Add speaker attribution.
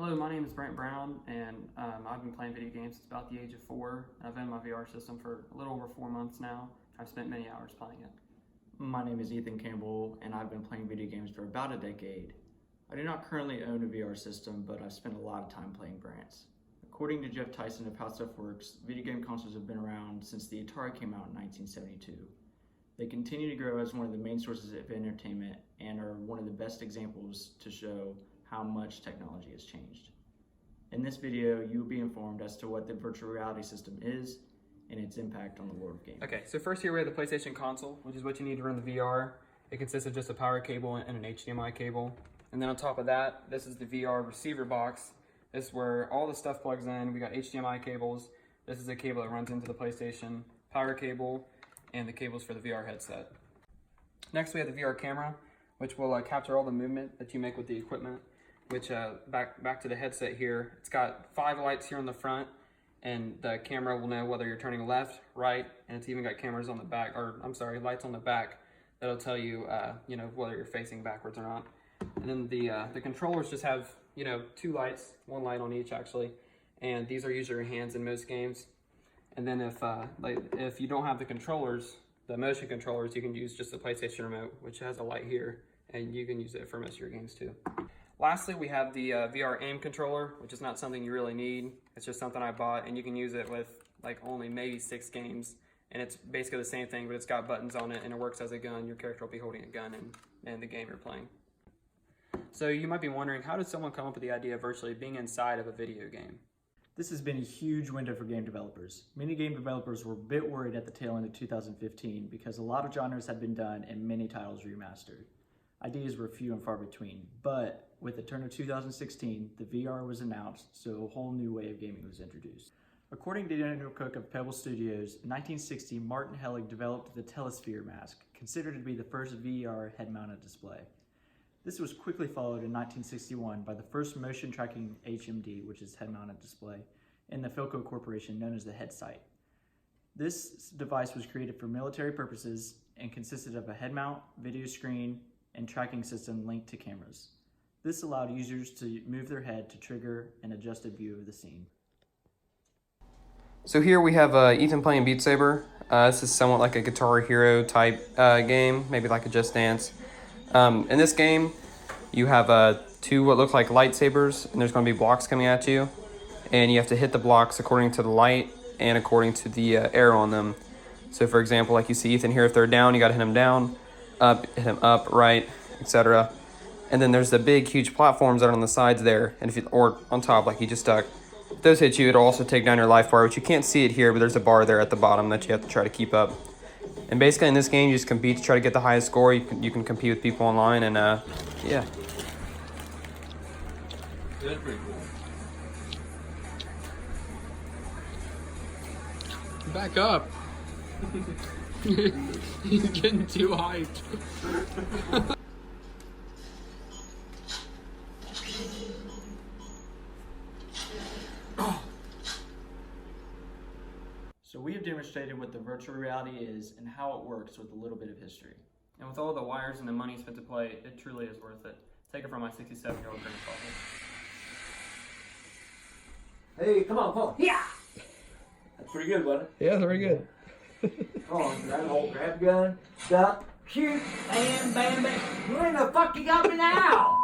Speaker 1: Hello, my name is Brent Brown, and I've been playing video games since about the age of 4. I've been in my VR system for a little over 4 months now. I've spent many hours playing it.
Speaker 2: My name is Ethan Campbell, and I've been playing video games for about a decade. I do not currently own a VR system, but I've spent a lot of time playing Brants. According to Jeff Tyson of How Stuff Works, video game consoles have been around since the Atari came out in 1972. They continue to grow as one of the main sources of entertainment and are one of the best examples to show how much technology has changed. In this video, you will be informed as to what the virtual reality system is and its impact on the world of gaming.
Speaker 1: Okay, so first here we have the PlayStation console, which is what you need to run the VR. It consists of just a power cable and an HDMI cable. And then on top of that, this is the VR receiver box. This is where all the stuff plugs in. We got HDMI cables. This is a cable that runs into the PlayStation, power cable, and the cables for the VR headset. Next we have the VR camera, which will capture all the movement that you make with the equipment. Which back to the headset here, it's got 5 lights here on the front, and the camera will know whether you're turning left, right, and it's even got cameras on the back, lights on the back that'll tell you, whether you're facing backwards or not. And then the controllers just have, 2 lights, 1 light on each actually, and these are usually your hands in most games. And then if you don't have the controllers, the motion controllers, you can use just the PlayStation remote, which has a light here, and you can use it for most of your games too. Lastly, we have the VR aim controller, which is not something you really need. It's just something I bought, and you can use it with only maybe 6 games. And it's basically the same thing, but it's got buttons on it, and it works as a gun. Your character will be holding a gun in the game you're playing. So you might be wondering, how did someone come up with the idea of virtually being inside of a video game?
Speaker 2: This has been a huge window for game developers. Many game developers were a bit worried at the tail end of 2015 because a lot of genres had been done and many titles remastered. Ideas were few and far between, but with the turn of 2016, the VR was announced, so a whole new way of gaming was introduced. According to Daniel Cook of Pebble Studios, in 1960, Martin Helig developed the Telesphere mask, considered to be the first VR head-mounted display. This was quickly followed in 1961 by the first motion tracking HMD, which is head-mounted display, in the Philco Corporation known as the HeadSight. This device was created for military purposes and consisted of a head mount, video screen, and tracking system linked to cameras. This allowed users to move their head to trigger an adjusted view of the scene.
Speaker 1: So here we have Ethan playing Beat Saber. This is somewhat like a Guitar Hero type game, maybe like a Just Dance. In this game, you have 2 what look like lightsabers, and there's going to be blocks coming at you. And you have to hit the blocks according to the light and according to the arrow on them. So for example, like you see Ethan here, if they're down, you got to hit them down. Up, hit him up, right, etc. And then there's the big, huge platforms that are on the sides there, and or on top, like you just stuck. If those hit you, it'll also take down your life bar, which you can't see it here, but there's a bar there at the bottom that you have to try to keep up. And basically, in this game, you just compete to try to get the highest score. You can compete with people online, and yeah.
Speaker 3: That's pretty cool. Back up. He's getting too hyped.
Speaker 2: So we have demonstrated what the virtual reality is and how it works with a little bit of history.
Speaker 1: And with all the wires and the money spent to play, it truly is worth it. Take it from my 67-year-old grandfather.
Speaker 4: Hey, come on. Yeah! That's pretty good, wasn't it?
Speaker 3: Yeah, very good.
Speaker 4: Come on, grab the gun, duck, shoot, bam, bam, bam. Where the fuck you got me now?